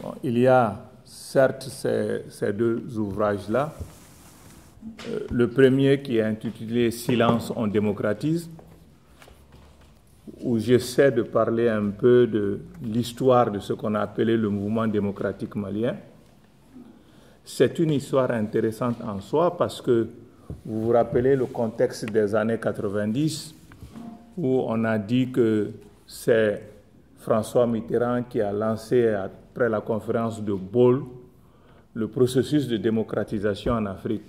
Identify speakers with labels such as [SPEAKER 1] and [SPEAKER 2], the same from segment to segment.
[SPEAKER 1] Bon, il y a certes ces deux ouvrages-là. Le premier qui est intitulé « Silence, on démocratise », où j'essaie de parler un peu de l'histoire de ce qu'on a appelé le mouvement démocratique malien. C'est une histoire intéressante en soi parce que vous vous rappelez le contexte des années 90 où on a dit que c'est François Mitterrand qui a lancé, après la conférence de Bâle, le processus de démocratisation en Afrique.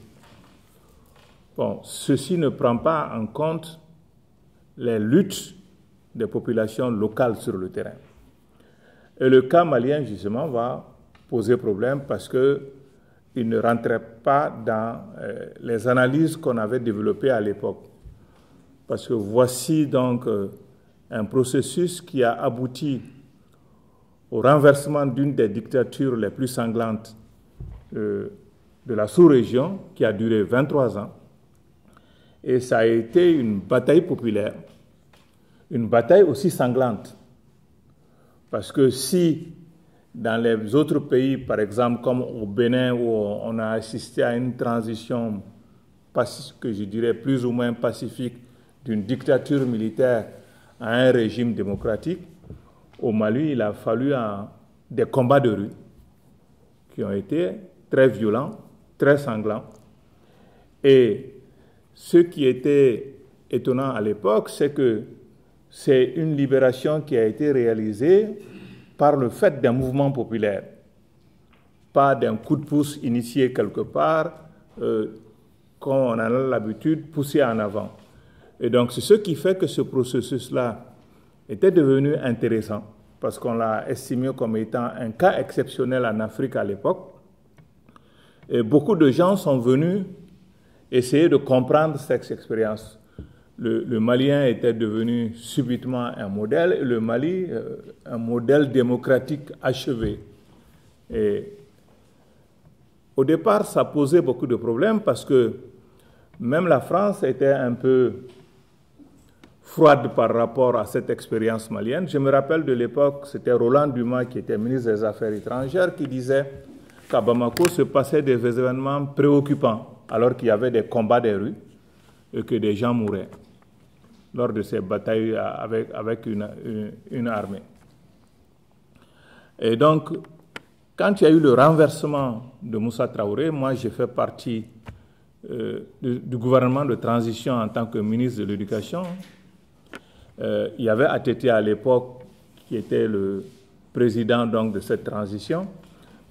[SPEAKER 1] Bon, ceci ne prend pas en compte les luttes des populations locales sur le terrain. Et le cas malien, justement, va poser problème parce qu'il ne rentrait pas dans les analyses qu'on avait développées à l'époque. Parce que voici donc un processus qui a abouti au renversement d'une des dictatures les plus sanglantes de la sous-région, qui a duré 23 ans. Et ça a été une bataille populaire, une bataille aussi sanglante. Parce que si dans les autres pays, par exemple comme au Bénin, où on a assisté à une transition, que je dirais plus ou moins pacifique, d'une dictature militaire à un régime démocratique, au Mali, il a fallu des combats de rue qui ont été très violents, très sanglants. Et ce qui était étonnant à l'époque, c'est que c'est une libération qui a été réalisée par le fait d'un mouvement populaire, pas d'un coup de pouce initié quelque part, comme on a l'habitude, poussé en avant. Et donc c'est ce qui fait que ce processus-là était devenu intéressant, parce qu'on l'a estimé comme étant un cas exceptionnel en Afrique à l'époque. Et beaucoup de gens sont venus essayer de comprendre cette expérience. Le Malien était devenu subitement un modèle, et le Mali, un modèle démocratique achevé. Et au départ, ça posait beaucoup de problèmes parce que même la France était un peu froide par rapport à cette expérience malienne. Je me rappelle de l'époque, c'était Roland Dumas qui était ministre des Affaires étrangères qui disait qu'à Bamako se passaient des événements préoccupants alors qu'il y avait des combats des rues et que des gens mouraient lors de ces batailles avec une armée. Et donc, quand il y a eu le renversement de Moussa Traoré, moi j'ai fait partie du gouvernement de transition en tant que ministre de l'Éducation. Il y avait ATT à l'époque qui était le président donc, de cette transition.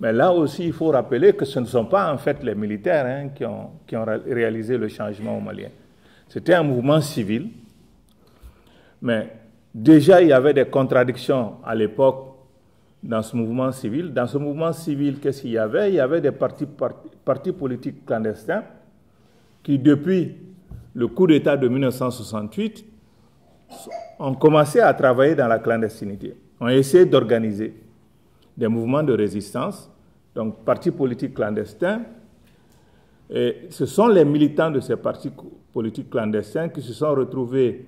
[SPEAKER 1] Mais là aussi, il faut rappeler que ce ne sont pas en fait les militaires qui ont réalisé le changement au Mali. C'était un mouvement civil. Mais déjà, il y avait des contradictions à l'époque dans ce mouvement civil. Dans ce mouvement civil, qu'est-ce qu'il y avait? Il y avait des partis politiques clandestins qui, depuis le coup d'État de 1968, ont commencé à travailler dans la clandestinité, ont essayé d'organiser des mouvements de résistance, donc partis politiques clandestins. Et ce sont les militants de ces partis politiques clandestins qui se sont retrouvés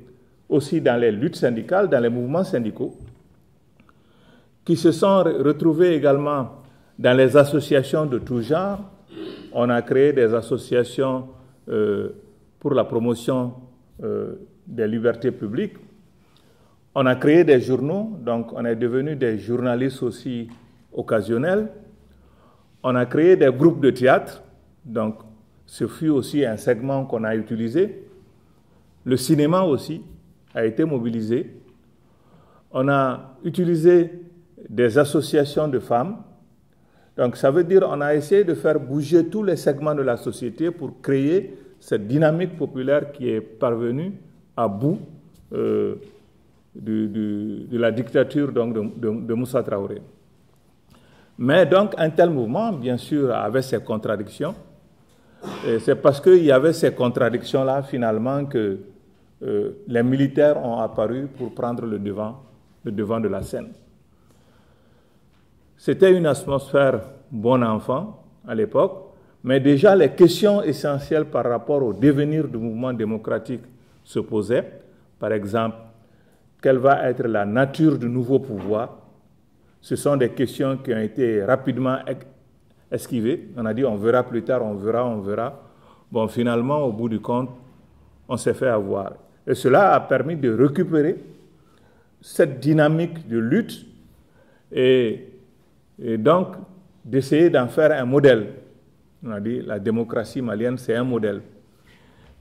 [SPEAKER 1] aussi dans les luttes syndicales, dans les mouvements syndicaux, qui se sont retrouvés également dans les associations de tout genre. On a créé des associations pour la promotion des libertés publiques. On a créé des journaux, donc on est devenus des journalistes aussi occasionnels. On a créé des groupes de théâtre, donc ce fut aussi un segment qu'on a utilisé. Le cinéma aussi a été mobilisé. On a utilisé des associations de femmes. Donc ça veut dire qu'on a essayé de faire bouger tous les segments de la société pour créer cette dynamique populaire qui est parvenue à bout de la dictature donc, de Moussa Traoré. Mais donc un tel mouvement, bien sûr, avait ses contradictions. Et c'est parce qu'il y avait ces contradictions-là, finalement, que les militaires ont apparu pour prendre le devant de la scène. C'était une atmosphère bon enfant à l'époque, mais déjà les questions essentielles par rapport au devenir du mouvement démocratique se posaient. Par exemple, quelle va être la nature du nouveau pouvoir? Ce sont des questions qui ont été rapidement esquivées. On a dit on verra plus tard, on verra. Bon, finalement, au bout du compte, on s'est fait avoir. Et cela a permis de récupérer cette dynamique de lutte et donc d'essayer d'en faire un modèle. On a dit la démocratie malienne, c'est un modèle.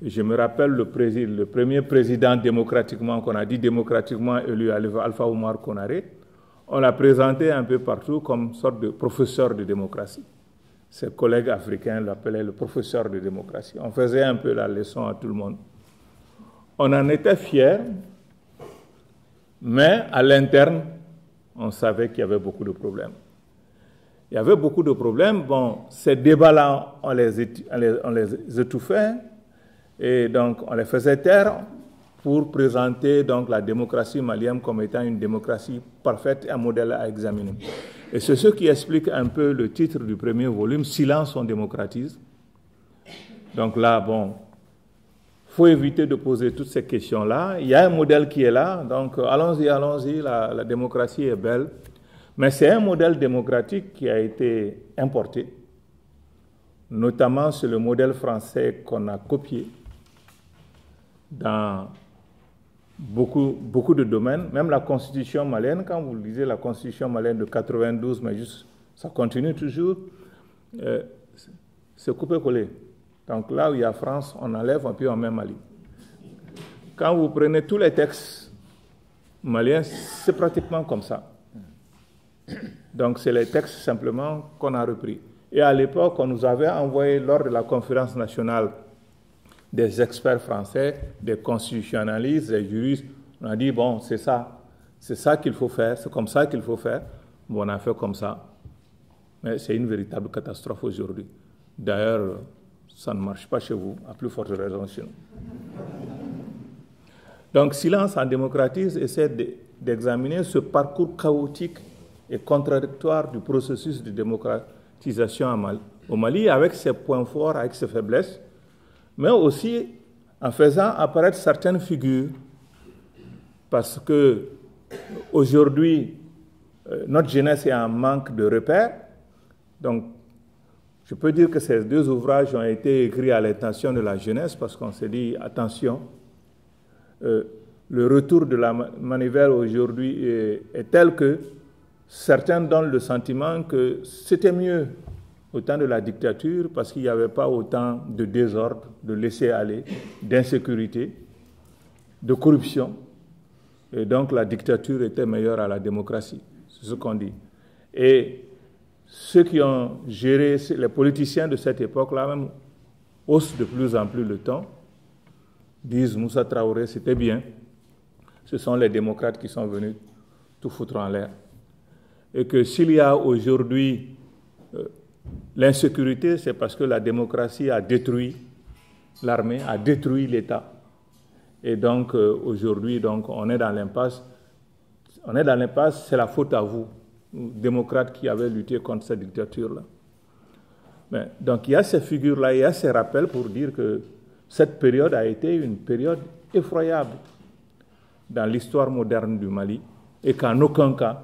[SPEAKER 1] Et je me rappelle le premier président démocratiquement, qu'on a dit démocratiquement élu, Alpha Oumar Konaré, on l'a présenté un peu partout comme une sorte de professeur de démocratie. Ses collègues africains l'appelaient le professeur de démocratie. On faisait un peu la leçon à tout le monde. On en était fiers, mais à l'interne, on savait qu'il y avait beaucoup de problèmes. Il y avait beaucoup de problèmes. Bon, ces débats-là, on les étouffait et donc on les faisait taire pour présenter donc la démocratie malienne comme étant une démocratie parfaite et un modèle à examiner. Et c'est ce qui explique un peu le titre du premier volume, « Silence, on démocratise ». Donc là, bon, il faut éviter de poser toutes ces questions-là. Il y a un modèle qui est là, donc allons-y, la démocratie est belle. Mais c'est un modèle démocratique qui a été importé, notamment c'est le modèle français qu'on a copié dans beaucoup de domaines. Même la constitution malienne, quand vous lisez la constitution malienne de 92, mais juste, ça continue toujours, c'est coupé-collé. Donc là où il y a France, on enlève et puis on met Mali. Quand vous prenez tous les textes maliens, c'est pratiquement comme ça. Donc c'est les textes simplement qu'on a repris. Et à l'époque, on nous avait envoyé lors de la conférence nationale des experts français, des constitutionnalistes, des juristes. On a dit, bon, c'est ça qu'il faut faire, c'est comme ça qu'il faut faire. Bon, on a fait comme ça. Mais c'est une véritable catastrophe aujourd'hui. D'ailleurs, ça ne marche pas chez vous, à plus forte raison chez nous. Donc, Silence en démocratise essaie d'examiner ce parcours chaotique et contradictoire du processus de démocratisation au Mali, avec ses points forts, avec ses faiblesses, mais aussi en faisant apparaître certaines figures, parce que aujourd'hui, notre jeunesse est en manque de repères. Donc, je peux dire que ces deux ouvrages ont été écrits à l'intention de la jeunesse, parce qu'on s'est dit, attention, le retour de la manivelle aujourd'hui est tel que certains donnent le sentiment que c'était mieux au temps de la dictature parce qu'il n'y avait pas autant de désordre, de laisser-aller, d'insécurité, de corruption. Et donc la dictature était meilleure à la démocratie. C'est ce qu'on dit. Et ceux qui ont géré, les politiciens de cette époque-là même, haussent de plus en plus le ton, disent Moussa Traoré, c'était bien. Ce sont les démocrates qui sont venus tout foutre en l'air. Et que s'il y a aujourd'hui l'insécurité, c'est parce que la démocratie a détruit l'armée, a détruit l'État. Et donc aujourd'hui, donc, on est dans l'impasse. On est dans l'impasse, c'est la faute à vous, démocrates qui avez lutté contre cette dictature-là. Mais, donc il y a ces figures-là, il y a ces rappels pour dire que cette période a été une période effroyable dans l'histoire moderne du Mali et qu'en aucun cas,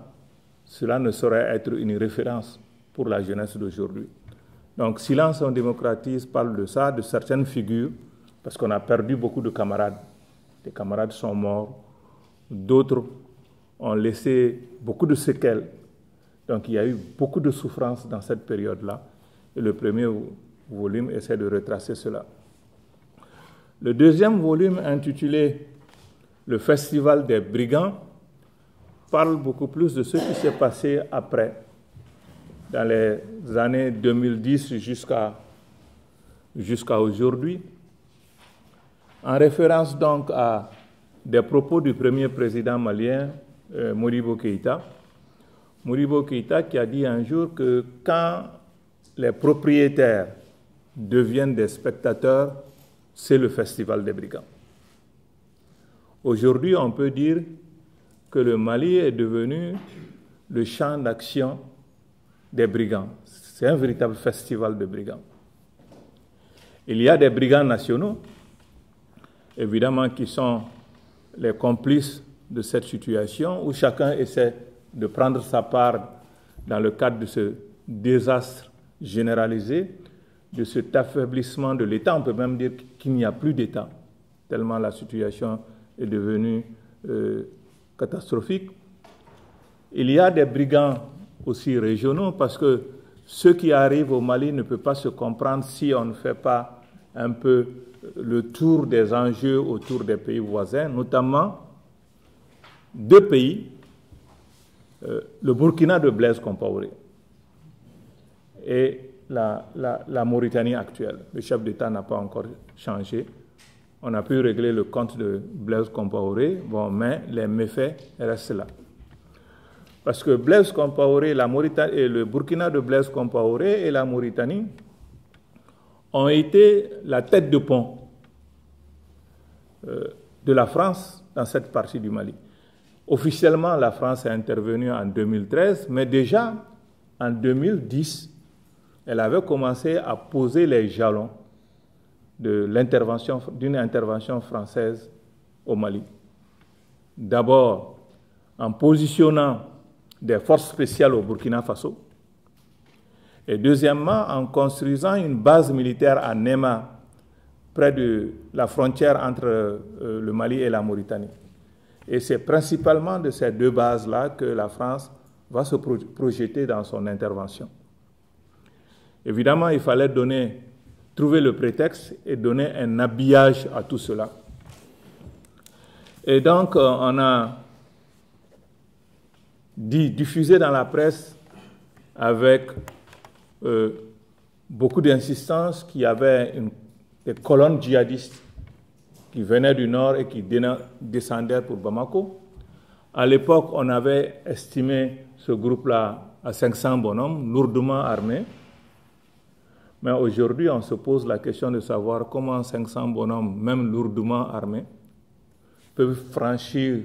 [SPEAKER 1] cela ne saurait être une référence pour la jeunesse d'aujourd'hui. Donc, Silence on démocratise parle de ça, de certaines figures, parce qu'on a perdu beaucoup de camarades. Des camarades sont morts, d'autres ont laissé beaucoup de séquelles. Donc, il y a eu beaucoup de souffrances dans cette période-là. Et le premier volume essaie de retracer cela. Le deuxième volume, intitulé « Le Festival des brigands », parle beaucoup plus de ce qui s'est passé après, dans les années 2010 jusqu'à aujourd'hui, en référence donc à des propos du premier président malien, Modibo Keïta. Modibo Keïta qui a dit un jour que quand les propriétaires deviennent des spectateurs, c'est le festival des brigands. Aujourd'hui, on peut dire que le Mali est devenu le champ d'action des brigands. C'est un véritable festival de brigands. Il y a des brigands nationaux, évidemment, qui sont les complices de cette situation, où chacun essaie de prendre sa part dans le cadre de ce désastre généralisé, de cet affaiblissement de l'État. On peut même dire qu'il n'y a plus d'État, tellement la situation est devenue catastrophique. Il y a des brigands aussi régionaux parce que ceux qui arrivent au Mali ne peuvent pas se comprendre si on ne fait pas un peu le tour des enjeux autour des pays voisins, notamment deux pays, le Burkina de Blaise Compaoré et la Mauritanie actuelle. Le chef d'État n'a pas encore changé. On a pu régler le compte de Blaise Compaoré, bon, mais les méfaits restent là. Parce que Blaise Compaoré, la Mauritanie, et le Burkina de Blaise Compaoré et la Mauritanie ont été la tête de pont de la France dans cette partie du Mali. Officiellement, la France est intervenue en 2013, mais déjà en 2010, elle avait commencé à poser les jalons d'une intervention française au Mali. D'abord, en positionnant des forces spéciales au Burkina Faso, et deuxièmement, en construisant une base militaire à Nema, près de la frontière entre le Mali et la Mauritanie. Et c'est principalement de ces deux bases-là que la France va se projeter dans son intervention. Évidemment, il fallait trouver le prétexte et donner un habillage à tout cela. Et donc, on a diffusé dans la presse avec beaucoup d'insistance qu'il y avait des colonnes djihadistes qui venaient du nord et qui descendaient pour Bamako. À l'époque, on avait estimé ce groupe-là à 500 bonhommes, lourdement armés. Mais aujourd'hui, on se pose la question de savoir comment 500 bonhommes, même lourdement armés, peuvent franchir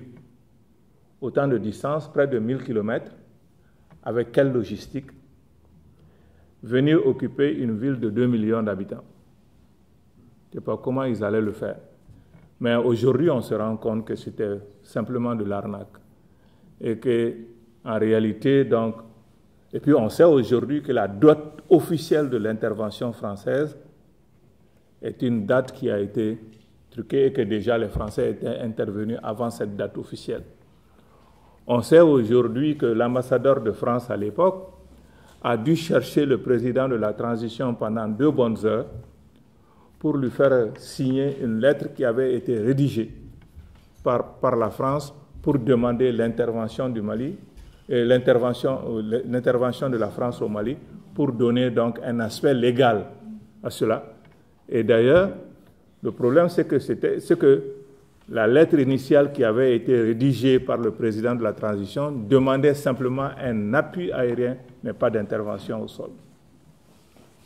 [SPEAKER 1] autant de distance, près de 1000 km, avec quelle logistique, venir occuper une ville de 2 millions d'habitants. Je ne sais pas comment ils allaient le faire. Mais aujourd'hui, on se rend compte que c'était simplement de l'arnaque. Et qu'en réalité, donc, et puis on sait aujourd'hui que la date officielle de l'intervention française est une date qui a été truquée et que déjà les Français étaient intervenus avant cette date officielle. On sait aujourd'hui que l'ambassadeur de France à l'époque a dû chercher le président de la transition pendant 2 bonnes heures pour lui faire signer une lettre qui avait été rédigée par la France pour demander l'intervention du Mali, et l'intervention de la France au Mali pour donner donc un aspect légal à cela. Et d'ailleurs, le problème c'est que la lettre initiale qui avait été rédigée par le président de la transition demandait simplement un appui aérien, mais pas d'intervention au sol.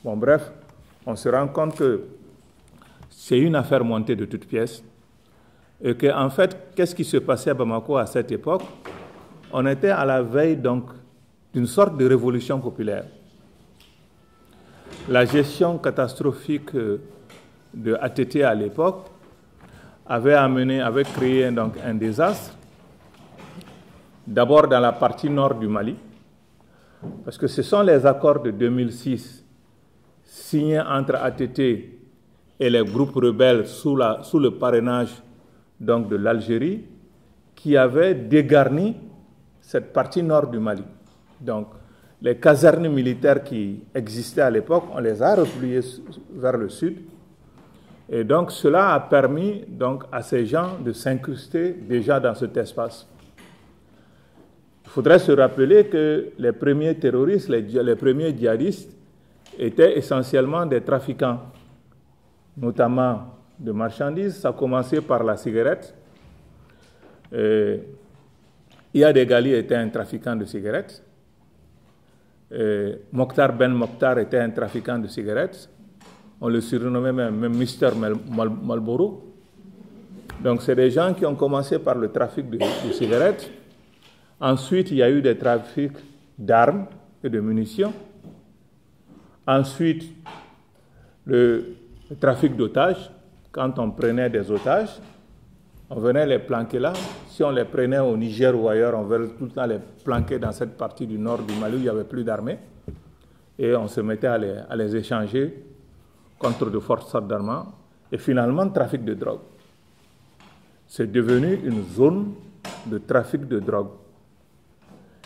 [SPEAKER 1] Bon, bref, on se rend compte que c'est une affaire montée de toutes pièces et qu'en fait, qu'est-ce qui se passait à Bamako à cette époque? On était à la veille donc d'une sorte de révolution populaire. La gestion catastrophique de ATT à l'époque avait créé donc un désastre, d'abord dans la partie nord du Mali, parce que ce sont les accords de 2006 signés entre ATT et les groupes rebelles sous le parrainage donc de l'Algérie qui avaient dégarni cette partie nord du Mali. Donc, les casernes militaires qui existaient à l'époque, on les a repliées vers le sud. Et donc, cela a permis donc, à ces gens de s'incruster déjà dans cet espace. Il faudrait se rappeler que les premiers terroristes, les premiers djihadistes, étaient essentiellement des trafiquants, notamment de marchandises. Ça a commencé par la cigarette. Iyad Ghali était un trafiquant de cigarettes. Mokhtar Ben Mokhtar était un trafiquant de cigarettes. On le surnommait même Mr. Marlboro. Donc, c'est des gens qui ont commencé par le trafic de cigarettes. Ensuite, il y a eu des trafics d'armes et de munitions. Ensuite, le trafic d'otages, quand on prenait des otages. On venait les planquer là. Si on les prenait au Niger ou ailleurs, on venait tout le temps les planquer dans cette partie du nord du Mali où il n'y avait plus d'armée. Et on se mettait à les échanger contre de fortes sortes d'armements. Et finalement, trafic de drogue. C'est devenu une zone de trafic de drogue.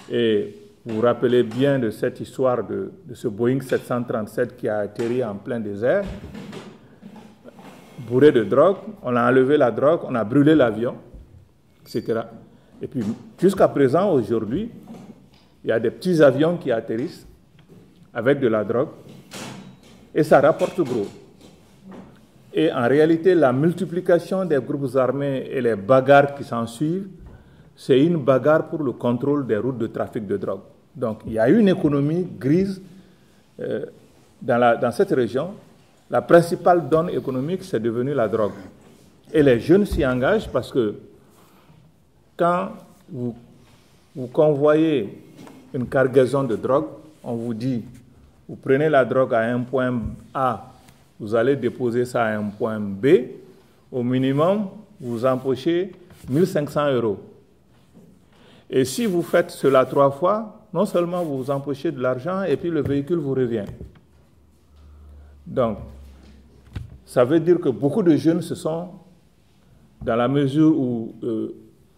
[SPEAKER 1] Et vous vous rappelez bien de cette histoire de ce Boeing 737 qui a atterri en plein désert, bourré de drogue. On a enlevé la drogue, on a brûlé l'avion, etc. Et puis, jusqu'à présent, aujourd'hui, il y a des petits avions qui atterrissent avec de la drogue et ça rapporte gros. Et en réalité, la multiplication des groupes armés et les bagarres qui s'en suivent, c'est une bagarre pour le contrôle des routes de trafic de drogue. Donc, il y a une économie grise dans cette région. La principale donne économique, c'est devenu la drogue. Et les jeunes s'y engagent parce que quand vous convoyez une cargaison de drogue, on vous dit, vous prenez la drogue à un point A, vous allez déposer ça à un point B, au minimum, vous empochez 1 500 €. Et si vous faites cela 3 fois, non seulement vous empochez de l'argent, et puis le véhicule vous revient. Donc, ça veut dire que beaucoup de jeunes se sont, dans la mesure où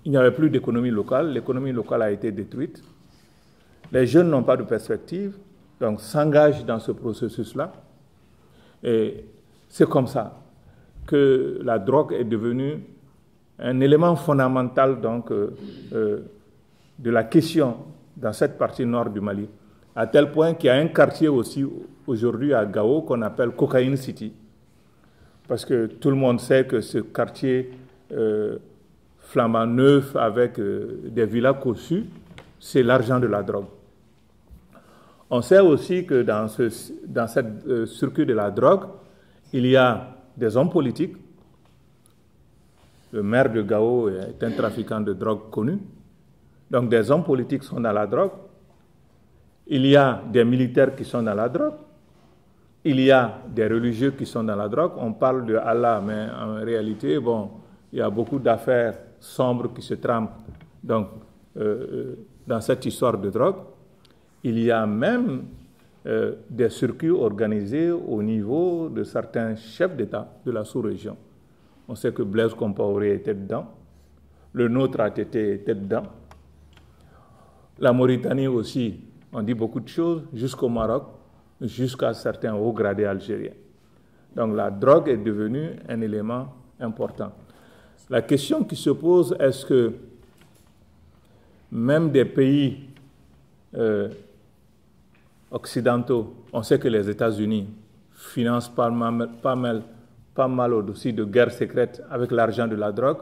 [SPEAKER 1] il n'y avait plus d'économie locale, l'économie locale a été détruite, les jeunes n'ont pas de perspective, donc s'engagent dans ce processus-là. Et c'est comme ça que la drogue est devenue un élément fondamental donc, de la question dans cette partie nord du Mali, à tel point qu'il y a un quartier aussi aujourd'hui à Gao qu'on appelle Cocaine City, parce que tout le monde sait que ce quartier flambant neuf avec des villas cossues, c'est l'argent de la drogue. On sait aussi que dans ce circuit de la drogue, il y a des hommes politiques. Le maire de Gao est un trafiquant de drogue connu. Donc des hommes politiques sont dans la drogue. Il y a des militaires qui sont dans la drogue. Il y a des religieux qui sont dans la drogue. On parle de Allah, mais en réalité, bon, il y a beaucoup d'affaires sombres qui se trament donc, dans cette histoire de drogue. Il y a même des circuits organisés au niveau de certains chefs d'État de la sous-région. On sait que Blaise Compaoré était dedans, le nôtre était dedans, la Mauritanie aussi, on dit beaucoup de choses, jusqu'au Maroc, jusqu'à certains hauts gradés algériens. Donc la drogue est devenue un élément important. La question qui se pose, est-ce que même des pays occidentaux, on sait que les États-Unis financent pas mal aussi de guerres secrètes avec l'argent de la drogue.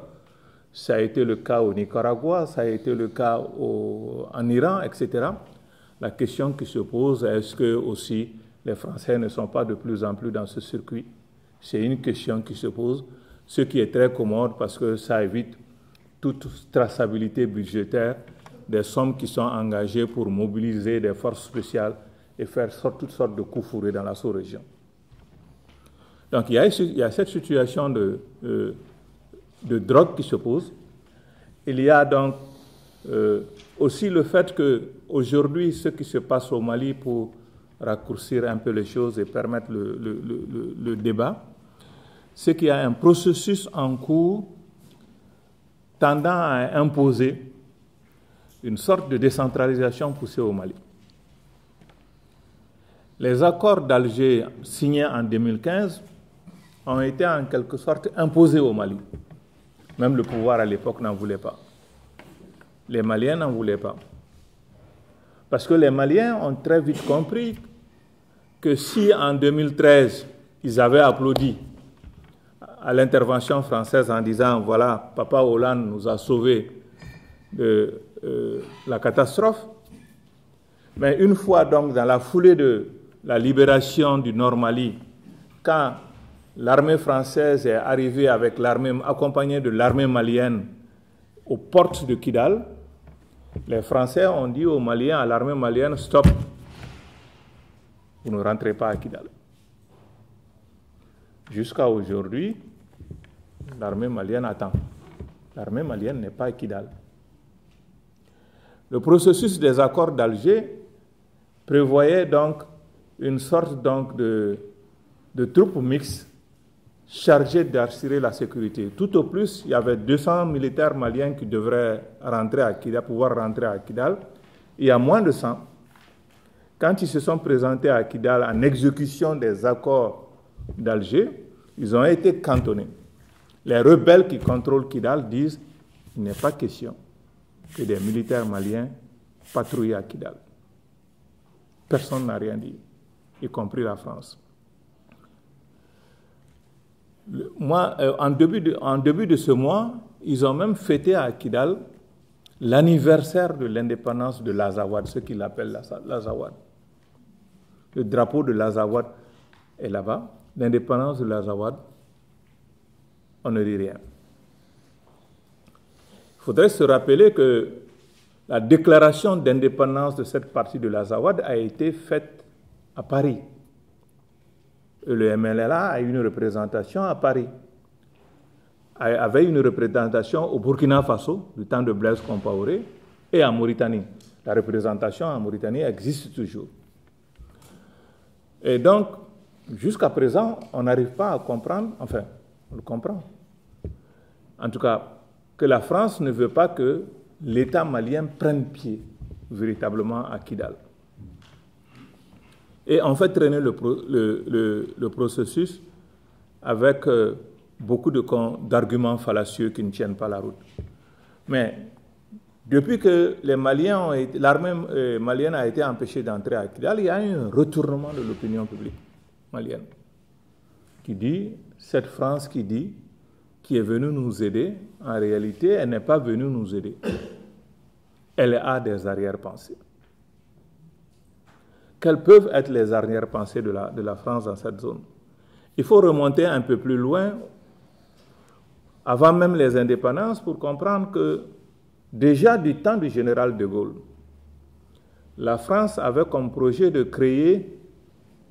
[SPEAKER 1] Ça a été le cas au Nicaragua, ça a été le cas en Iran, etc. La question qui se pose, est-ce que aussi les Français ne sont pas de plus en plus dans ce circuit? C'est une question qui se pose, ce qui est très commode parce que ça évite toute traçabilité budgétaire des sommes qui sont engagées pour mobiliser des forces spéciales et faire toutes sortes de coups fourrés dans la sous-région. Donc il y a cette situation de drogue qui se pose. Il y a donc aussi le fait qu'aujourd'hui, ce qui se passe au Mali, pour raccourcir un peu les choses et permettre le débat, c'est qu'il y a un processus en cours tendant à imposer une sorte de décentralisation poussée au Mali. Les accords d'Alger signés en 2015 ont été en quelque sorte imposés au Mali. Même le pouvoir à l'époque n'en voulait pas. Les Maliens n'en voulaient pas. Parce que les Maliens ont très vite compris que si en 2013, ils avaient applaudi à l'intervention française en disant « Voilà, Papa Hollande nous a sauvés de la catastrophe », mais une fois donc dans la foulée de la libération du Nord Mali, quand l'armée française est arrivée avec accompagnée de l'armée malienne aux portes de Kidal, les Français ont dit aux Maliens, à l'armée malienne, stop, vous ne rentrez pas à Kidal. Jusqu'à aujourd'hui, l'armée malienne attend. L'armée malienne n'est pas à Kidal. Le processus des accords d'Alger prévoyait donc une sorte donc de troupes mixtes chargées d'assurer la sécurité. Tout au plus, il y avait 200 militaires maliens qui devraient rentrer à Kidal, pouvoir rentrer à Kidal. Il y a moins de 100. Quand ils se sont présentés à Kidal en exécution des accords d'Alger, ils ont été cantonnés. Les rebelles qui contrôlent Kidal disent qu'il n'est pas question que des militaires maliens patrouillent à Kidal. Personne n'a rien dit, y compris la France. En début de ce mois, ils ont même fêté à Kidal l'anniversaire de l'indépendance de l'Azawad, ce qu'ils appellent l'Azawad. Le drapeau de l'Azawad est là-bas. L'indépendance de l'Azawad, on ne dit rien. Il faudrait se rappeler que la déclaration d'indépendance de cette partie de l'Azawad a été faite à Paris. Et le MLLA a une représentation à Paris, avait une représentation au Burkina Faso, du temps de Blaise Compaoré, et en Mauritanie. La représentation en Mauritanie existe toujours. Et donc, jusqu'à présent, on n'arrive pas à comprendre, enfin, on le comprend. En tout cas, que la France ne veut pas que l'État malien prenne pied véritablement à Kidal. Et en fait, traîner le processus avec beaucoup d'arguments fallacieux qui ne tiennent pas la route. Mais depuis que l'armée malienne a été empêchée d'entrer à Kidal, il y a eu un retournement de l'opinion publique malienne qui dit, cette France qui est venue nous aider, en réalité, elle n'est pas venue nous aider. Elle a des arrière-pensées. Quelles peuvent être les arrière-pensées de la France dans cette zone? Il faut remonter un peu plus loin, avant même les indépendances, pour comprendre que déjà du temps du général de Gaulle, la France avait comme projet de créer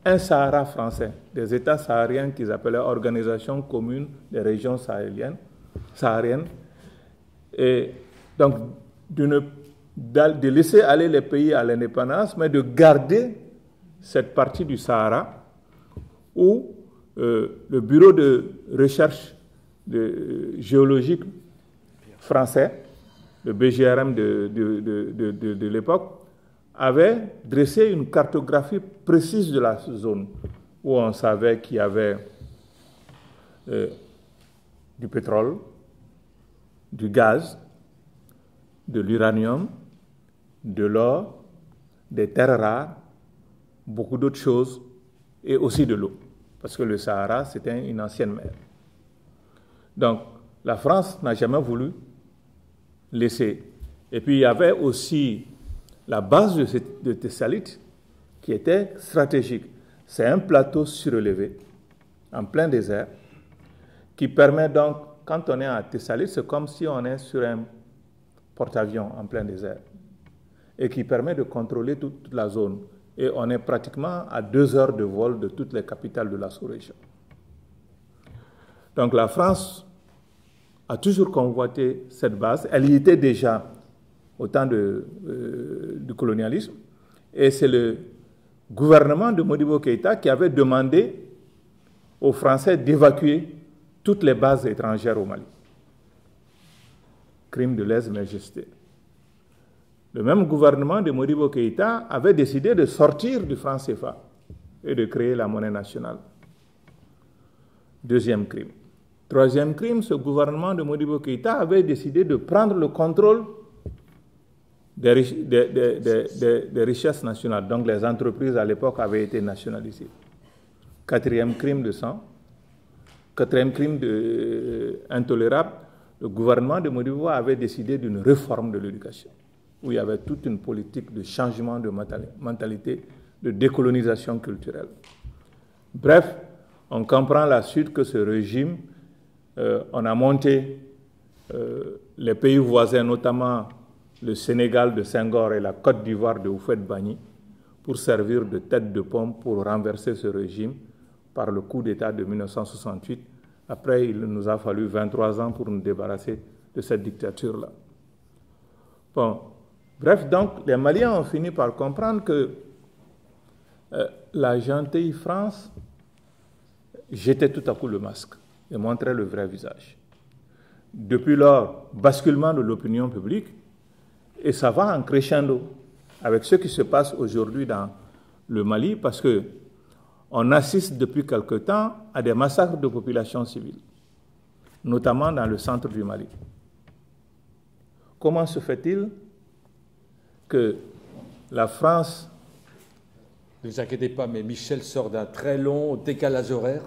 [SPEAKER 1] un Sahara français, des États sahariens qu'ils appelaient Organisation commune des régions sahariennes, et donc de laisser aller les pays à l'indépendance, mais de garder cette partie du Sahara où le bureau de recherche géologique français, le BGRM de l'époque, avait dressé une cartographie précise de la zone où on savait qu'il y avait du pétrole, du gaz, de l'uranium, de l'or, des terres rares, beaucoup d'autres choses, et aussi de l'eau, parce que le Sahara, c'était une ancienne mer. Donc, la France n'a jamais voulu laisser. Et puis, il y avait aussi la base de Tessalite, qui était stratégique. C'est un plateau surélevé, en plein désert, qui permet donc, quand on est à Tessalite, c'est comme si on est sur un porte-avions en plein désert, et qui permet de contrôler toute la zone. Et on est pratiquement à 2 heures de vol de toutes les capitales de la sous-région. Donc la France a toujours convoité cette base. Elle y était déjà au temps du colonialisme. Et c'est le gouvernement de Modibo Keïta qui avait demandé aux Français d'évacuer toutes les bases étrangères au Mali. Crime de lèse-majesté. Le même gouvernement de Modibo Keïta avait décidé de sortir du franc CFA et de créer la monnaie nationale. Deuxième crime. Troisième crime, ce gouvernement de Modibo Keïta avait décidé de prendre le contrôle des richesses nationales. Donc les entreprises à l'époque avaient été nationalisées. Quatrième crime de sang. Quatrième crime intolérable. Le gouvernement de Modibo avait décidé d'une réforme de l'éducation, où il y avait toute une politique de changement de mentalité, de décolonisation culturelle. Bref, on comprend la suite que ce régime, on a monté les pays voisins, notamment le Sénégal de Senghor et la Côte d'Ivoire de Houphouët-Boigny, pour servir de tête de pompe pour renverser ce régime par le coup d'État de 1968. Après, il nous a fallu 23 ans pour nous débarrasser de cette dictature-là. Bon, bref, donc, les Maliens ont fini par comprendre que la gentille France jetait tout à coup le masque et montrait le vrai visage. Depuis lors, basculement de l'opinion publique, et ça va en crescendo avec ce qui se passe aujourd'hui dans le Mali, parce que on assiste depuis quelque temps à des massacres de populations civiles, notamment dans le centre du Mali. Comment se fait-il que la France...
[SPEAKER 2] Ne vous inquiétez pas, mais Michel sort d'un très long décalage horaire.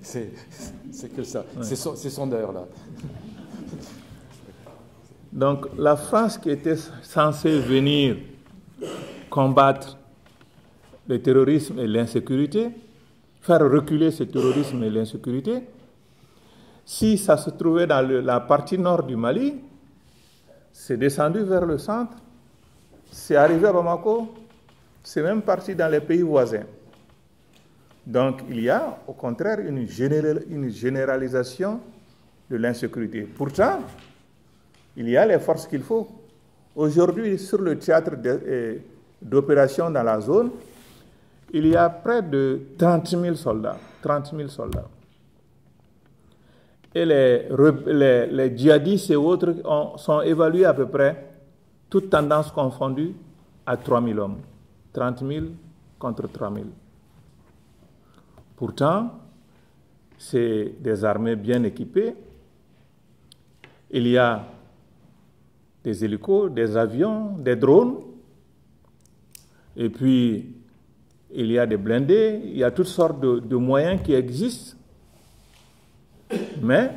[SPEAKER 2] C'est que ça. Ouais. C'est son heure, là.
[SPEAKER 1] Donc, la France qui était censée venir combattre le terrorisme et l'insécurité, faire reculer ce terrorisme et l'insécurité, si ça se trouvait dans la partie nord du Mali, c'est descendu vers le centre, c'est arrivé à Bamako, c'est même parti dans les pays voisins. Donc, il y a, au contraire, une généralisation de l'insécurité. Pourtant, il y a les forces qu'il faut. Aujourd'hui, sur le théâtre d'opération dans la zone, il y a près de 30 000 soldats. 30 000 soldats. Et les djihadistes et autres sont évalués à peu près, toutes tendances confondues, à 3 000 hommes. 30 000 contre 3 000. Pourtant, c'est des armées bien équipées. Il y a des hélicos, des avions, des drones. Et puis, il y a des blindés. Il y a toutes sortes de moyens qui existent. Mais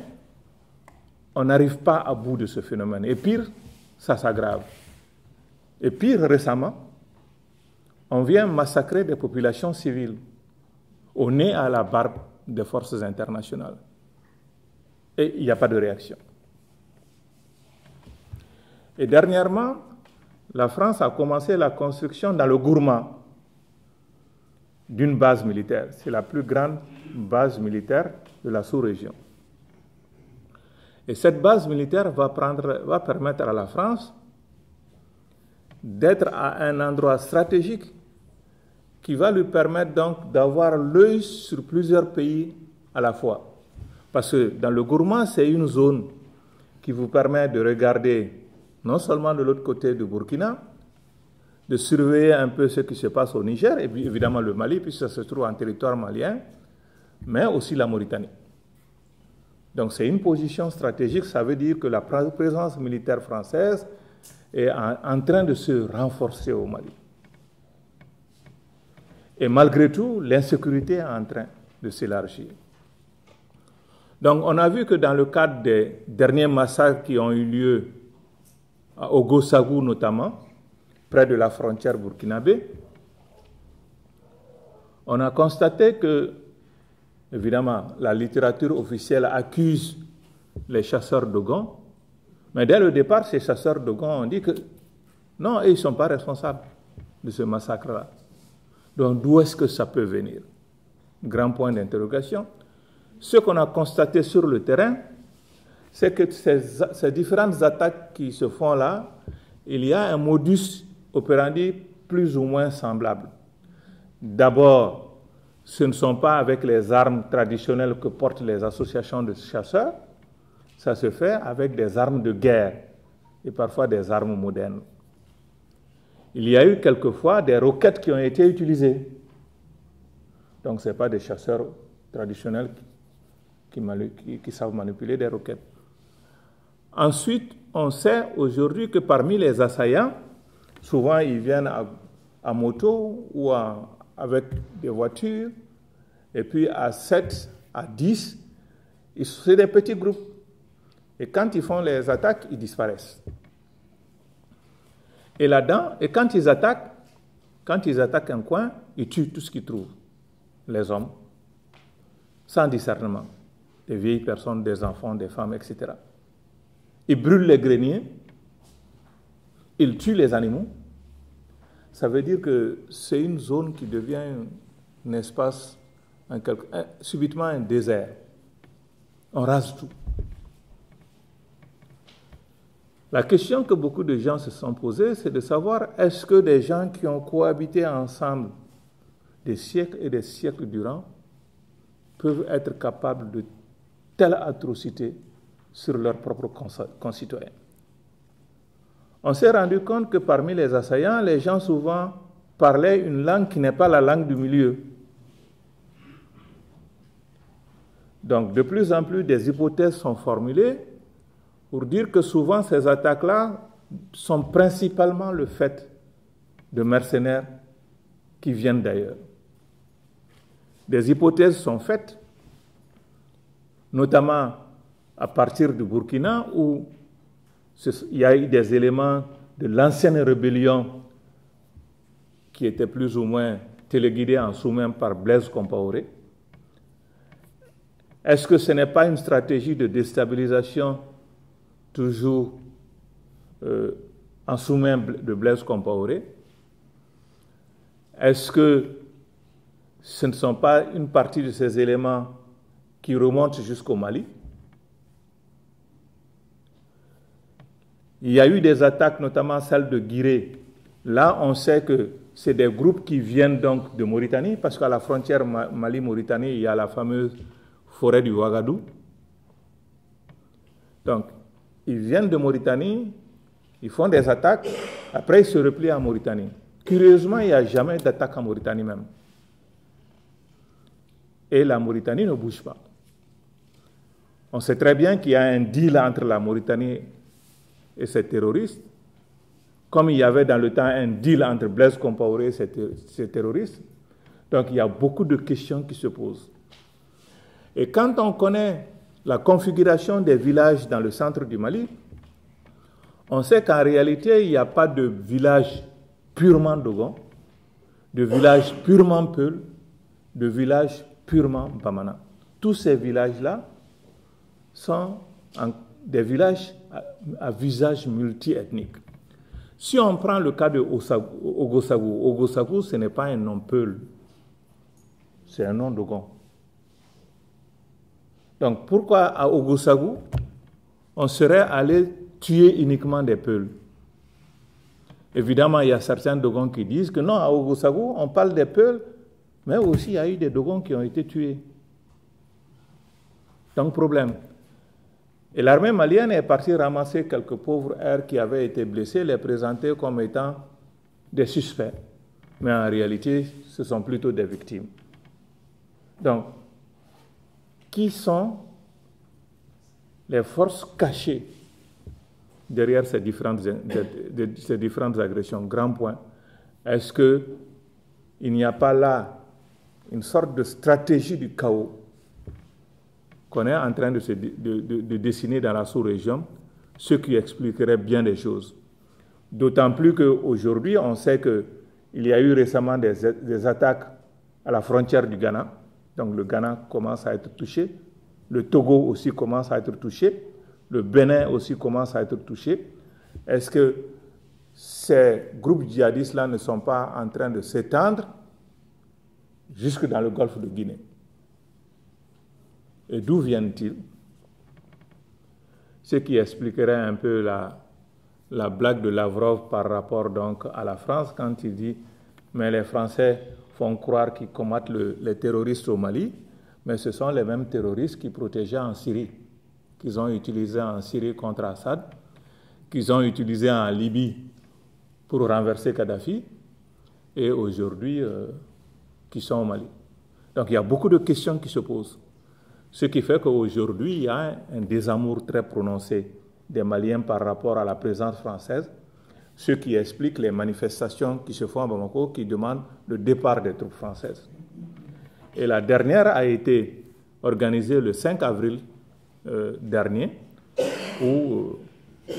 [SPEAKER 1] on n'arrive pas à bout de ce phénomène. Et pire, ça s'aggrave. Et pire, récemment, on vient massacrer des populations civiles au nez à la barbe des forces internationales. Et il n'y a pas de réaction. Et dernièrement, la France a commencé la construction dans le Gourma d'une base militaire. C'est la plus grande base militaire de la sous-région. Et cette base militaire va permettre à la France d'être à un endroit stratégique qui va lui permettre donc d'avoir l'œil sur plusieurs pays à la fois. Parce que dans le Gourma, c'est une zone qui vous permet de regarder non seulement de l'autre côté du Burkina, de surveiller un peu ce qui se passe au Niger, et puis évidemment le Mali, puisque ça se trouve en territoire malien, mais aussi la Mauritanie. Donc c'est une position stratégique, ça veut dire que la présence militaire française est en train de se renforcer au Mali. Et malgré tout, l'insécurité est en train de s'élargir. Donc on a vu que dans le cadre des derniers massacres qui ont eu lieu à Ogossagou notamment, près de la frontière burkinabé, on a constaté que, évidemment, la littérature officielle accuse les chasseurs d'Ogon, mais dès le départ, ces chasseurs d'Ogon ont dit que non, ils ne sont pas responsables de ce massacre-là. Donc d'où est-ce que ça peut venir? Grand point d'interrogation. Ce qu'on a constaté sur le terrain, c'est que ces différentes attaques qui se font là, il y a un modus operandi plus ou moins semblable. D'abord, ce ne sont pas avec les armes traditionnelles que portent les associations de chasseurs, ça se fait avec des armes de guerre et parfois des armes modernes. Il y a eu quelquefois des roquettes qui ont été utilisées. Donc ce n'est pas des chasseurs traditionnels qui savent manipuler des roquettes. Ensuite, on sait aujourd'hui que parmi les assaillants, souvent ils viennent à moto ou avec des voitures, et puis à 7, à 10, c'est des petits groupes. Et quand ils font les attaques, ils disparaissent. Et là-dedans, et quand ils attaquent un coin, ils tuent tout ce qu'ils trouvent. Les hommes, sans discernement. Des vieilles personnes, des enfants, des femmes, etc. Ils brûlent les greniers, ils tuent les animaux. Ça veut dire que c'est une zone qui devient un espace, subitement un désert. On rase tout. La question que beaucoup de gens se sont posées, c'est de savoir est-ce que des gens qui ont cohabité ensemble des siècles et des siècles durant peuvent être capables de telles atrocités sur leurs propres concitoyens. On s'est rendu compte que parmi les assaillants, les gens souvent parlaient une langue qui n'est pas la langue du milieu. Donc, de plus en plus, des hypothèses sont formulées pour dire que souvent ces attaques-là sont principalement le fait de mercenaires qui viennent d'ailleurs. Des hypothèses sont faites, notamment à partir du Burkina, où il y a eu des éléments de l'ancienne rébellion qui étaient plus ou moins téléguidés en sous-main par Blaise Compaoré. Est-ce que ce n'est pas une stratégie de déstabilisation toujours en sous-main de Blaise Compaoré? Est-ce que ce ne sont pas une partie de ces éléments qui remontent jusqu'au Mali? Il y a eu des attaques, notamment celle de Guiré. Là, on sait que c'est des groupes qui viennent donc de Mauritanie, parce qu'à la frontière Mali-Mauritanie, il y a la fameuse forêt du Ouagadou. Donc, ils viennent de Mauritanie, ils font des attaques, après ils se replient en Mauritanie. Curieusement, il n'y a jamais d'attaque en Mauritanie même. Et la Mauritanie ne bouge pas. On sait très bien qu'il y a un deal entre la Mauritanie et ces terroristes, comme il y avait dans le temps un deal entre Blaise Compaoré et ces terroristes. Donc il y a beaucoup de questions qui se posent. Et quand on connaît la configuration des villages dans le centre du Mali, on sait qu'en réalité, il n'y a pas de village purement Dogon, de village purement Peul, de village purement Bamana. Tous ces villages-là sont des villages à visage multi-ethnique. Si on prend le cas de Ogosagou, Ogosagou, ce n'est pas un nom Peul, c'est un nom Dogon. Donc pourquoi à Ogosagou, on serait allé tuer uniquement des Peuls? Évidemment, il y a certains Dogons qui disent que non, à Ogosagou, on parle des Peuls, mais aussi il y a eu des Dogons qui ont été tués. Donc problème. Et l'armée malienne est partie ramasser quelques pauvres airs qui avaient été blessés, les présenter comme étant des suspects. Mais en réalité, ce sont plutôt des victimes. Donc, qui sont les forces cachées derrière ces différentes agressions? Grand point. Est-ce qu'il n'y a pas là une sorte de stratégie du chaos qu'on est en train de dessiner dans la sous-région, ce qui expliquerait bien les choses. D'autant plus qu'aujourd'hui, on sait qu'il y a eu récemment des attaques à la frontière du Ghana. Donc le Ghana commence à être touché. Le Togo aussi commence à être touché. Le Bénin aussi commence à être touché. Est-ce que ces groupes djihadistes-là ne sont pas en train de s'étendre jusque dans le golfe de Guinée? Et d'où viennent-ils? Ce qui expliquerait un peu la blague de Lavrov par rapport donc à la France quand il dit « mais les Français font croire qu'ils combattent les terroristes au Mali, mais ce sont les mêmes terroristes qui protégeaient en Syrie, qu'ils ont utilisés en Syrie contre Assad, qu'ils ont utilisés en Libye pour renverser Kadhafi, et aujourd'hui qui sont au Mali. » Donc il y a beaucoup de questions qui se posent. Ce qui fait qu'aujourd'hui, il y a un désamour très prononcé des Maliens par rapport à la présence française, ce qui explique les manifestations qui se font à Bamako qui demandent le départ des troupes françaises. Et la dernière a été organisée le 5 avril dernier, où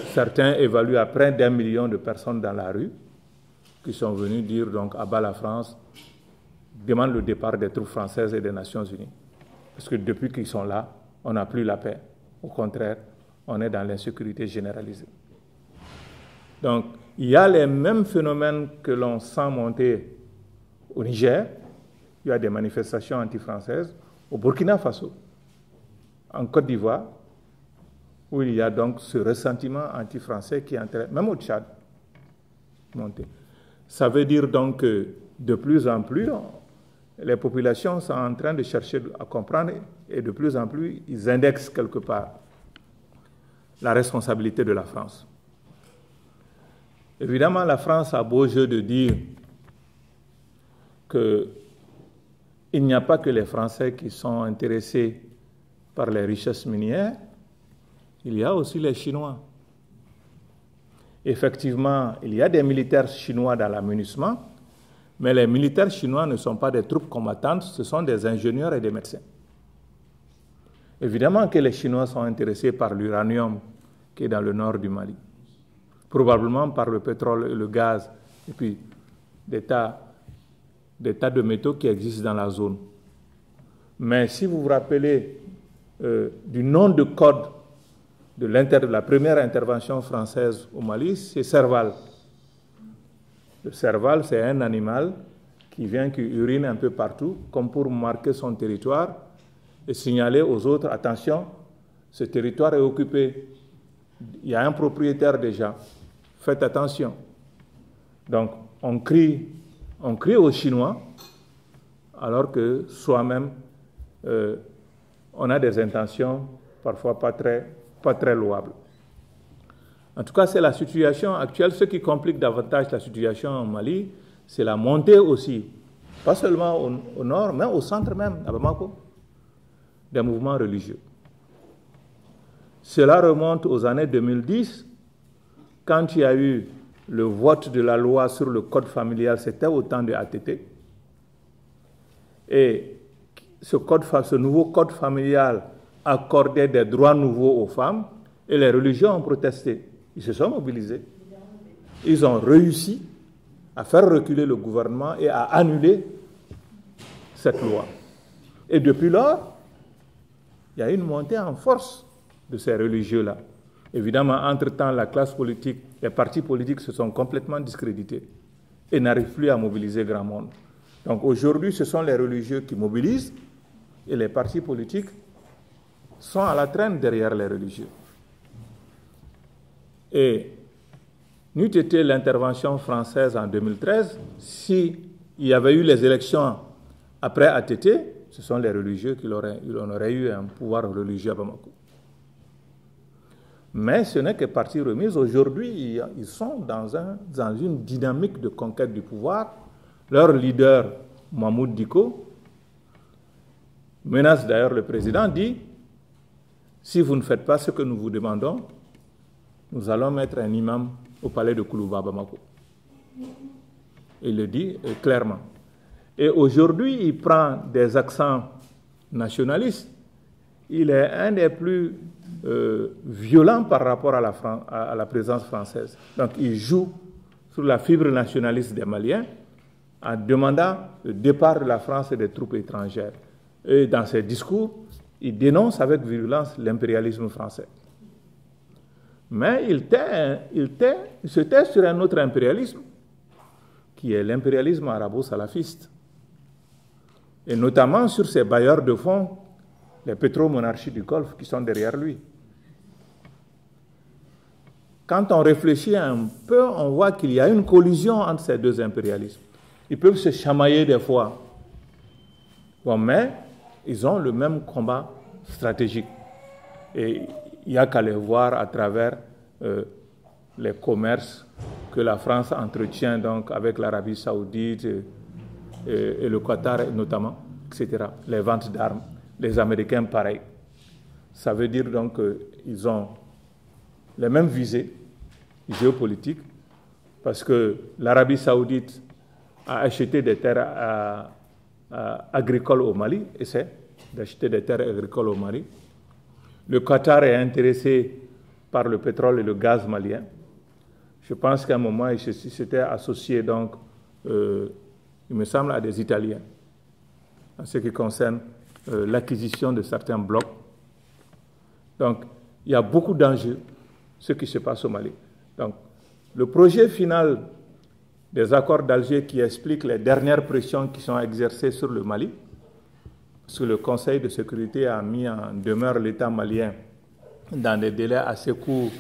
[SPEAKER 1] certains évaluent à près d'1 million de personnes dans la rue qui sont venues dire donc à bas la France, demande le départ des troupes françaises et des Nations Unies. Parce que depuis qu'ils sont là, on n'a plus la paix. Au contraire, on est dans l'insécurité généralisée. Donc, il y a les mêmes phénomènes que l'on sent monter au Niger. Il y a des manifestations anti-françaises. Au Burkina Faso, en Côte d'Ivoire, où il y a donc ce ressentiment anti-français qui est en train, même au Tchad, monter. Ça veut dire donc que de plus en plus, les populations sont en train de chercher à comprendre et de plus en plus, ils indexent quelque part la responsabilité de la France. Évidemment, la France a beau jeu de dire qu'il n'y a pas que les Français qui sont intéressés par les richesses minières, il y a aussi les Chinois. Effectivement, il y a des militaires chinois dans l'aménagement, mais les militaires chinois ne sont pas des troupes combattantes, ce sont des ingénieurs et des médecins. Évidemment que les Chinois sont intéressés par l'uranium qui est dans le nord du Mali, probablement par le pétrole et le gaz, et puis des tas de métaux qui existent dans la zone. Mais si vous vous rappelez du nom de code de la première intervention française au Mali, c'est Serval. Le Serval, c'est un animal qui urine un peu partout, comme pour marquer son territoire et signaler aux autres, attention, ce territoire est occupé, il y a un propriétaire déjà, faites attention. Donc, on crie aux Chinois, alors que soi-même, on a des intentions parfois pas très louables. En tout cas, c'est la situation actuelle. Ce qui complique davantage la situation en Mali, c'est la montée aussi, pas seulement au nord, mais au centre même, à Bamako, des mouvements religieux. Cela remonte aux années 2010, quand il y a eu le vote de la loi sur le code familial, c'était au temps de ATT. Et ce nouveau code familial accordait des droits nouveaux aux femmes, et les religieux ont protesté. Ils se sont mobilisés. Ils ont réussi à faire reculer le gouvernement et à annuler cette loi. Et depuis lors, il y a une montée en force de ces religieux-là. Évidemment, entre-temps, la classe politique, les partis politiques se sont complètement discrédités et n'arrivent plus à mobiliser grand monde. Donc aujourd'hui, ce sont les religieux qui mobilisent et les partis politiques sont à la traîne derrière les religieux. Et n'eût été l'intervention française en 2013, s'il y avait eu les élections après ATT, ce sont les religieux qui auraient eu un pouvoir religieux à Bamako. Mais ce n'est que partie remise. Aujourd'hui, ils sont dans une dynamique de conquête du pouvoir. Leur leader, Mahmoud Dicko, menace d'ailleurs le président, dit « Si vous ne faites pas ce que nous vous demandons, nous allons mettre un imam au palais de Koulouba à Bamako. » Il le dit clairement. Et aujourd'hui, il prend des accents nationalistes. Il est un des plus violents par rapport à la présence française. Donc, il joue sur la fibre nationaliste des Maliens en demandant le départ de la France et des troupes étrangères. Et dans ses discours, il dénonce avec virulence l'impérialisme français. Mais il se tait sur un autre impérialisme, qui est l'impérialisme arabo-salafiste. Et notamment sur ces bailleurs de fonds, les pétromonarchies du Golfe qui sont derrière lui. Quand on réfléchit un peu, on voit qu'il y a une collision entre ces deux impérialismes. Ils peuvent se chamailler des fois. Bon, mais ils ont le même combat stratégique. Et il n'y a qu'à les voir à travers les commerces que la France entretient donc avec l'Arabie Saoudite et le Qatar notamment, etc. Les ventes d'armes. Les Américains, pareil. Ça veut dire donc qu'ils ont les mêmes visées géopolitiques, parce que l'Arabie Saoudite a acheté des terres agricoles au Mali, essaie d'acheter des terres agricoles au Mali. Le Qatar est intéressé par le pétrole et le gaz malien. Je pense qu'à un moment, il s'était associé, donc, il me semble, à des Italiens, en ce qui concerne l'acquisition de certains blocs. Donc, il y a beaucoup d'enjeux, ce qui se passe au Mali. Donc, le projet final des accords d'Alger qui explique les dernières pressions qui sont exercées sur le Mali, parce que le Conseil de sécurité a mis en demeure l'État malien dans des délais assez courts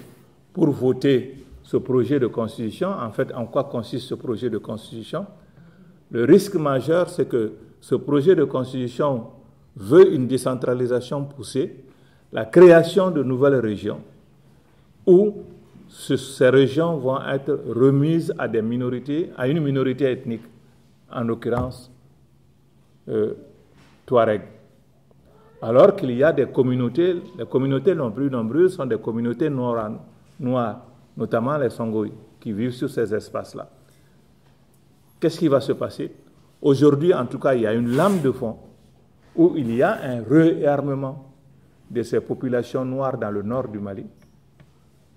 [SPEAKER 1] pour voter ce projet de constitution. En fait, en quoi consiste ce projet de constitution? Le risque majeur, c'est que ce projet de constitution veut une décentralisation poussée, la création de nouvelles régions, où ces régions vont être remises à des minorités, à une minorité ethnique, en l'occurrence Touareg. Alors qu'il y a des communautés, les communautés les plus nombreuses sont des communautés noires, notamment les Songhai, qui vivent sur ces espaces-là. Qu'est-ce qui va se passer? Aujourd'hui, en tout cas, il y a une lame de fond où il y a un réarmement de ces populations noires dans le nord du Mali,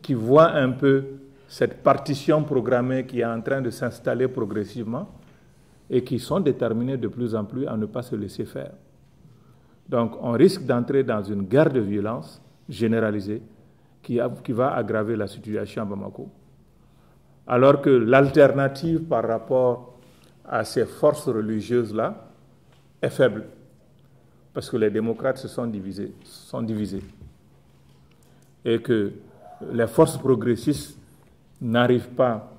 [SPEAKER 1] qui voient un peu cette partition programmée qui est en train de s'installer progressivement et qui sont déterminés de plus en plus à ne pas se laisser faire. Donc on risque d'entrer dans une guerre de violence généralisée qui va aggraver la situation à Bamako. Alors que l'alternative par rapport à ces forces religieuses-là est faible, parce que les démocrates se sont divisés. Et que les forces progressistes n'arrivent pas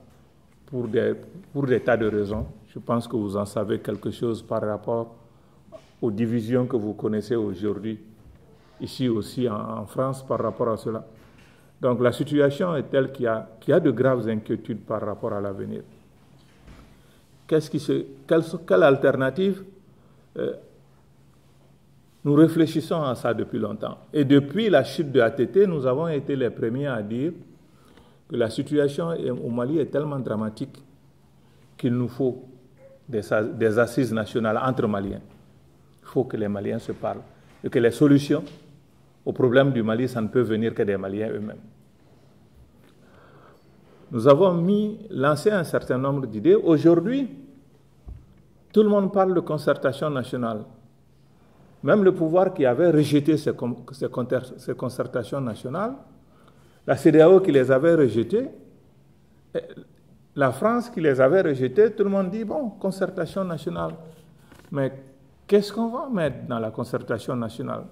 [SPEAKER 1] pour des tas de raisons. Je pense que vous en savez quelque chose par rapport aux divisions que vous connaissez aujourd'hui, ici aussi en France, par rapport à cela. Donc la situation est telle qu'il y a de graves inquiétudes par rapport à l'avenir. Quelle alternative? Nous réfléchissons à ça depuis longtemps. Et depuis la chute de ATT, nous avons été les premiers à dire que la situation au Mali est tellement dramatique qu'il nous faut des assises nationales entre Maliens. Il faut que les Maliens se parlent et que les solutions aux problèmes du Mali, ça ne peut venir que des Maliens eux-mêmes. Nous avons lancé un certain nombre d'idées. Aujourd'hui, tout le monde parle de concertation nationale. Même le pouvoir qui avait rejeté ces concertations nationales, la CEDEAO qui les avait rejetées, la France qui les avait rejetées, tout le monde dit, bon, concertation nationale. Mais qu'est-ce qu'on va mettre dans la concertation nationale?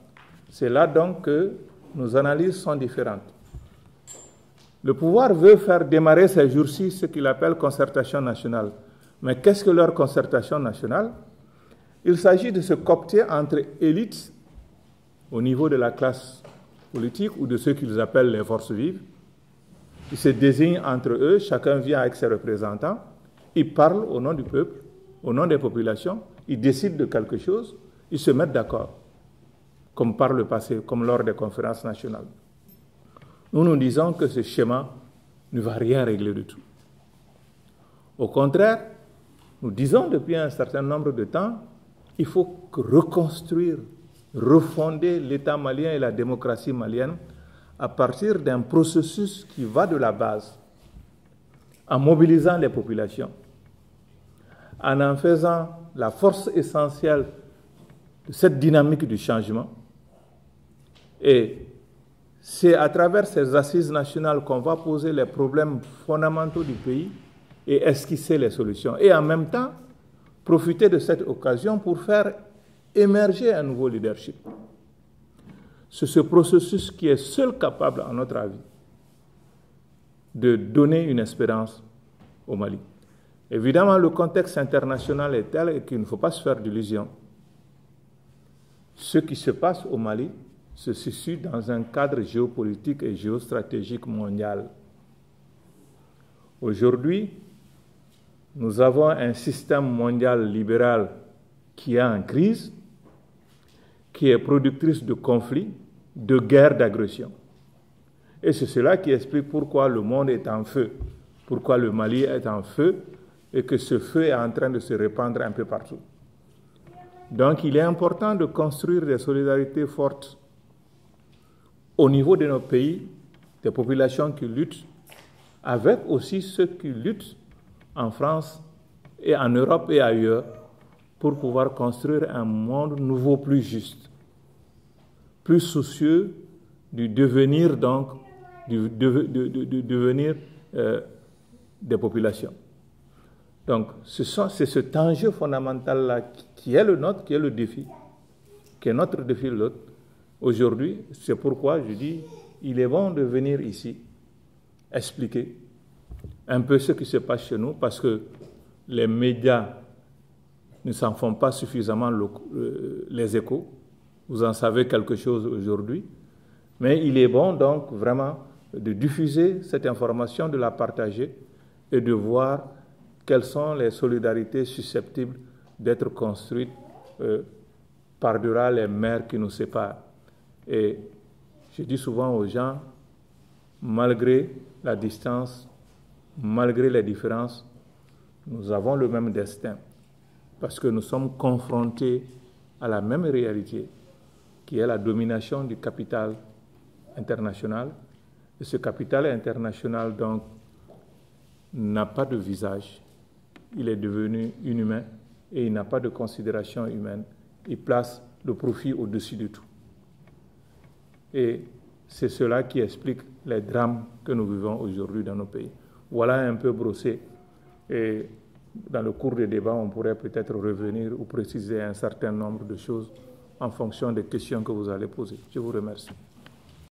[SPEAKER 1] C'est là donc que nos analyses sont différentes. Le pouvoir veut faire démarrer ces jours-ci ce qu'il appelle concertation nationale. Mais qu'est-ce que leur concertation nationale? Il s'agit de se coopter entre élites au niveau de la classe politique ou de ceux qu'ils appellent les forces vives. Ils se désignent entre eux, chacun vient avec ses représentants, ils parlent au nom du peuple, au nom des populations, ils décident de quelque chose, ils se mettent d'accord, comme par le passé, comme lors des conférences nationales. Nous disons que ce schéma ne va rien régler du tout. Au contraire, nous disons depuis un certain nombre de temps, il faut reconstruire, refonder l'État malien et la démocratie malienne à partir d'un processus qui va de la base, en mobilisant les populations, en faisant la force essentielle de cette dynamique du changement. Et c'est à travers ces assises nationales qu'on va poser les problèmes fondamentaux du pays et esquisser les solutions. Et en même temps, profiter de cette occasion pour faire émerger un nouveau leadership. C'est ce processus qui est seul capable, à notre avis, de donner une espérance au Mali. Évidemment, le contexte international est tel qu'il ne faut pas se faire d'illusions. Ce qui se passe au Mali se situe dans un cadre géopolitique et géostratégique mondial. Aujourd'hui, nous avons un système mondial libéral qui est en crise, qui est productrice de conflits, de guerres, d'agressions. Et c'est cela qui explique pourquoi le monde est en feu, pourquoi le Mali est en feu et que ce feu est en train de se répandre un peu partout. Donc il est important de construire des solidarités fortes au niveau de nos pays, des populations qui luttent, avec aussi ceux qui luttent en France et en Europe et ailleurs pour pouvoir construire un monde nouveau plus juste, plus soucieux du devenir donc du devenir des populations. Donc c'est cet enjeu fondamental-là qui est le nôtre, qui est notre défi l'autre. Aujourd'hui, c'est pourquoi je dis il est bon de venir ici expliquer un peu ce qui se passe chez nous, parce que les médias ne s'en font pas suffisamment les échos. Vous en savez quelque chose aujourd'hui. Mais il est bon donc vraiment de diffuser cette information, de la partager et de voir quelles sont les solidarités susceptibles d'être construites par-delà les mers qui nous séparent. Et je dis souvent aux gens, malgré la distance, malgré les différences, nous avons le même destin, parce que nous sommes confrontés à la même réalité, qui est la domination du capital international. Et ce capital international, donc, n'a pas de visage. Il est devenu inhumain et il n'a pas de considération humaine. Il place le profit au-dessus de tout. Et c'est cela qui explique les drames que nous vivons aujourd'hui dans nos pays. Voilà un peu brossé. Et dans le cours des débats, on pourrait peut-être revenir ou préciser un certain nombre de choses en fonction des questions que vous allez poser. Je vous remercie.